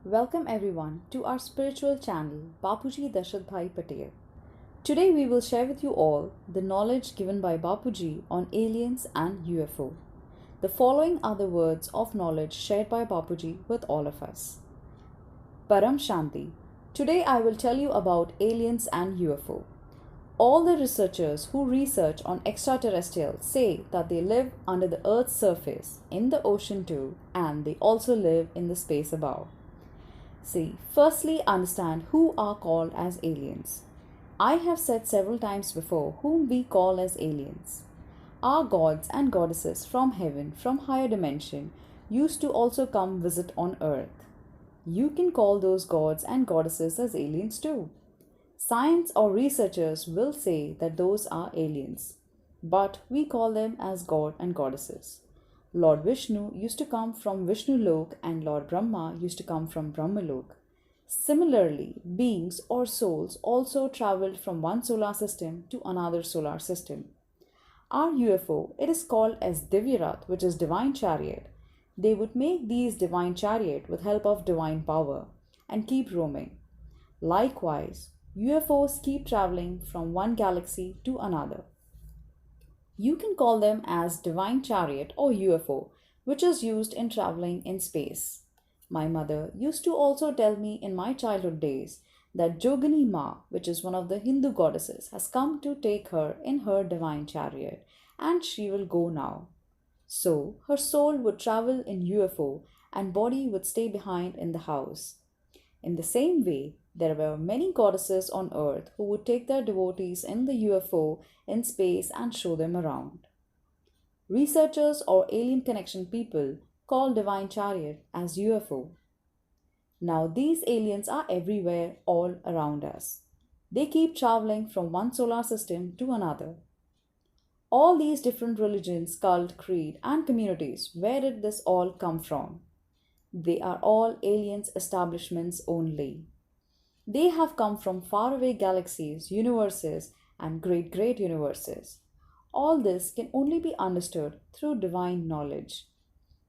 Welcome everyone to our spiritual channel Bapuji Dashadbhai Patel. Today we will share with you all the knowledge given by Bapuji on aliens and UFO. The following are the words of knowledge shared by Bapuji with all of us. Paramshanti. Today I will tell you about aliens and UFO. All the researchers who research on extraterrestrial say that they live under the Earth's surface, in the ocean too, and they also live in the space above. See, firstly understand who are called as aliens. I have said several times before whom we call as aliens. Our gods and goddesses from heaven, from higher dimension, used to also come visit on earth. You can call those gods and goddesses as aliens too. Science or researchers will say that those are aliens, but we call them as god and goddesses. Lord Vishnu used to come from Vishnu Lok and Lord Brahma used to come from Brahma Lok. Similarly, beings or souls also traveled from one solar system to another solar system. Our UFO, it is called as Divya Rath, which is divine chariot. They would make these divine chariot with help of divine power and keep roaming. Likewise, UFOs keep traveling from one galaxy to another. You can call them as divine chariot or UFO, which is used in traveling in space. My mother used to also tell me in my childhood days that Jogini Ma, which is one of the Hindu goddesses, has come to take her in her divine chariot and she will go now. So her soul would travel in UFO and body would stay behind in the house. In the same way, there were many goddesses on earth who would take their devotees in the UFO in space and show them around. Researchers or alien connection people call divine chariot as UFO. Now these aliens are everywhere all around us. They keep traveling from one solar system to another. All these different religions, cult, creed and communities, where did this all come from? They are all aliens establishments only. They have come from faraway galaxies, universes, and great universes. All this can only be understood through divine knowledge.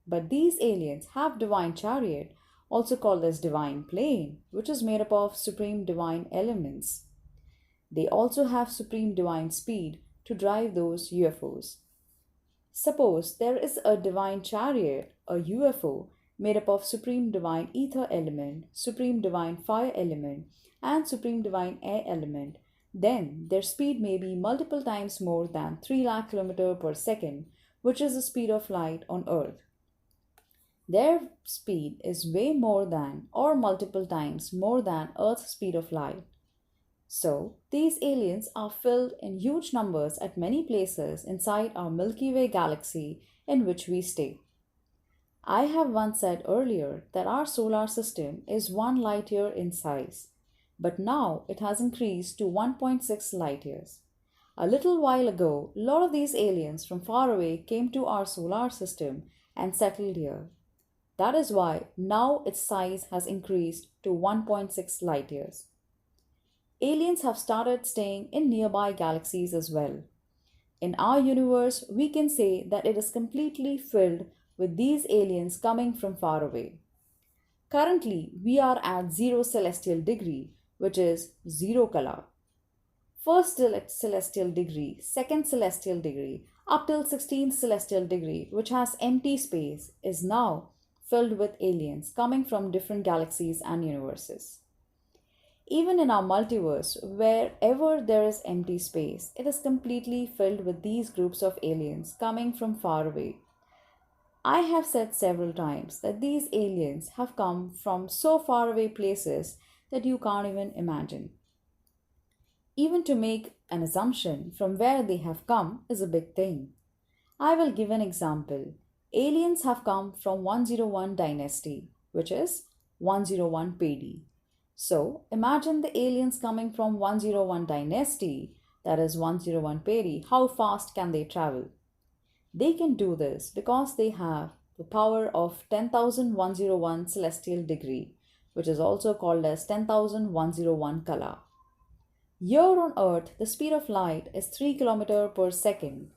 But these aliens have divine chariot, also called as divine plane, which is made up of supreme divine elements. They also have supreme divine speed to drive those UFOs. Suppose there is a divine chariot, a UFO, made up of supreme divine ether element, supreme divine fire element, and supreme divine air element, then their speed may be multiple times more than 3 lakh km per second, which is the speed of light on Earth. Their speed is way more than or multiple times more than Earth's speed of light. So, these aliens are filled in huge numbers at many places inside our Milky Way galaxy in which we stay. I have once said earlier that our solar system is 1 light year in size, but now it has increased to 1.6 light years. A little while ago, a lot of these aliens from far away came to our solar system and settled here. That is why now its size has increased to 1.6 light years. Aliens have started staying in nearby galaxies as well. In our universe, we can say that it is completely filled with these aliens coming from far away. Currently, we are at 0 celestial degree, which is 0 color. First celestial degree, second celestial degree, up till 16th celestial degree, which has empty space, is now filled with aliens coming from different galaxies and universes. Even in our multiverse, wherever there is empty space, it is completely filled with these groups of aliens coming from far away. I have said several times that these aliens have come from so far away places that you can't even imagine. Even to make an assumption from where they have come is a big thing. I will give an example. Aliens have come from 101 dynasty, which is 101 Pedi. So imagine the aliens coming from 101 dynasty, that is 101 Pedi, how fast can they travel? They can do this because they have the power of 10,101 celestial degree, which is also called as 10,101 kala. Here on Earth, the speed of light is 3 km per second.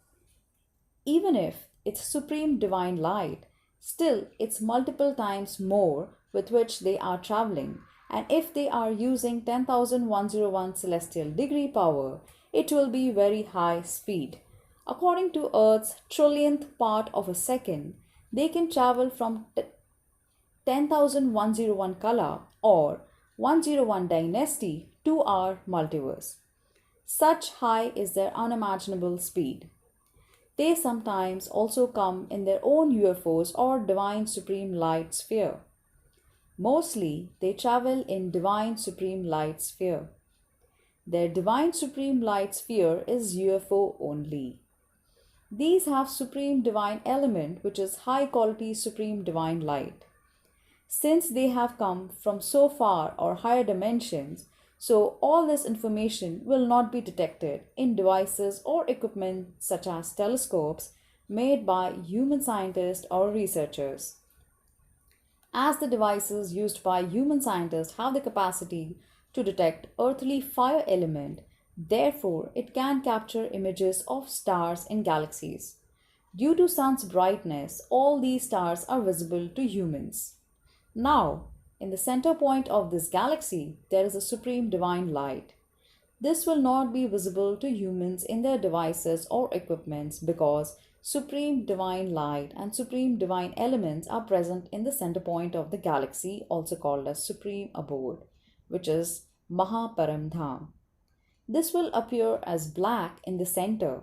Even if it's supreme divine light, Still, it's multiple times more with which they are traveling, and if they are using 10,101 celestial degree power, it will be very high speed. According to Earth's trillionth part of a second, they can travel from 10,101 Kala or 101 dynasty to our multiverse. Such high is their unimaginable speed. They sometimes also come in their own UFOs or divine supreme light sphere. Mostly, they travel in divine supreme light sphere. Their divine supreme light sphere is UFO only. These have supreme divine element, which is high quality supreme divine light. Since they have come from so far or higher dimensions, so all this information will not be detected in devices or equipment such as telescopes made by human scientists or researchers. As the devices used by human scientists have the capacity to detect earthly fire element, therefore it can capture images of stars in galaxies. Due to sun's brightness, all these stars are visible to humans. Now, in the center point of this galaxy, there is a supreme divine light. This will not be visible to humans in their devices or equipments because supreme divine light and supreme divine elements are present in the center point of the galaxy, also called as supreme abode, which is Mahaparamdham. This will appear as black in the center,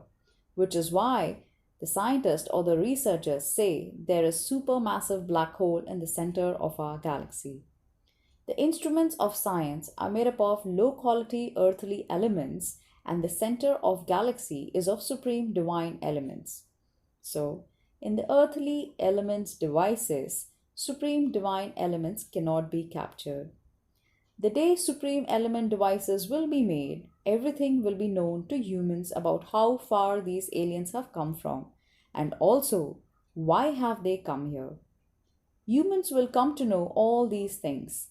which is why the scientists or the researchers say there is supermassive black hole in the center of our galaxy. The instruments of science are made up of low quality earthly elements, and the center of galaxy is of supreme divine elements. So, in the earthly elements devices, supreme divine elements cannot be captured. The day supreme element devices will be made, everything will be known to humans about how far these aliens have come from, and also why have they come here. Humans will come to know all these things.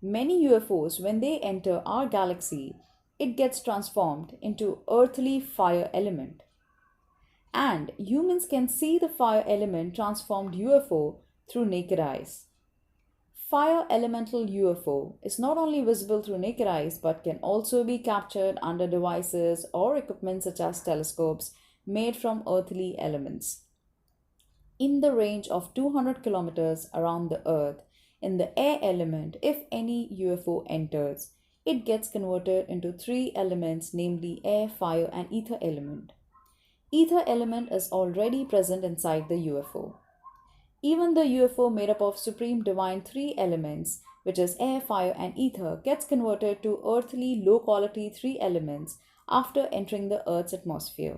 Many UFOs, when they enter our galaxy, it gets transformed into earthly fire element. And humans can see the fire element transformed UFO through naked eyes. Fire elemental UFO is not only visible through naked eyes but can also be captured under devices or equipment such as telescopes made from earthly elements. In the range of 200 kilometers around the earth, in the air element, if any UFO enters, it gets converted into three elements, namely air, fire, and ether element. Ether element is already present inside the UFO. Even the UFO made up of supreme divine three elements, which is air, fire, and ether, gets converted to earthly low quality three elements after entering the Earth's atmosphere.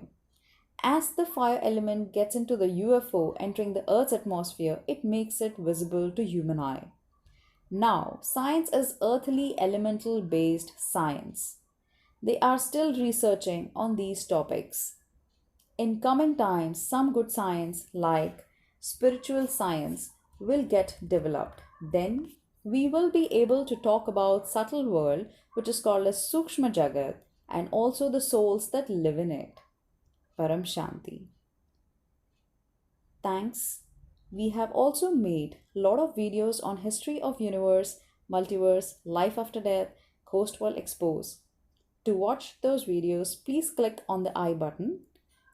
As the fire element gets into the UFO entering the Earth's atmosphere, it makes it visible to human eye. Now, science is earthly elemental based science. They are still researching on these topics. In coming times, some good science like spiritual science will get developed. Then we will be able to talk about subtle world, which is called as Sukshma Jagat, and also the souls that live in it. Paramshanti. Thanks. We have also made a lot of videos on history of universe, multiverse, life after death, ghost world expose. To watch those videos, please click on the I button.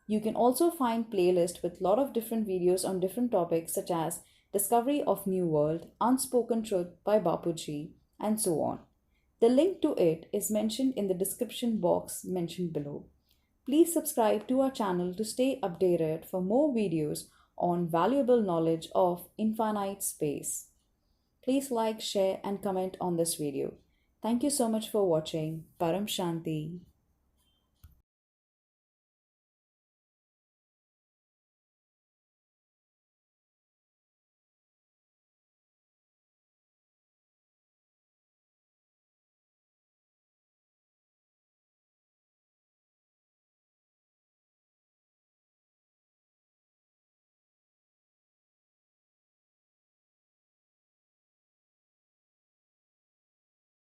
You can also find playlist with a lot of different videos on different topics such as Discovery of New World, Unspoken Truth by Bapuji, and so on. The link to it is mentioned in the description box mentioned below. Please subscribe to our channel to stay updated for more videos on valuable knowledge of infinite space. Please like, share, and comment on this video. Thank you so much for watching. Paramshanti.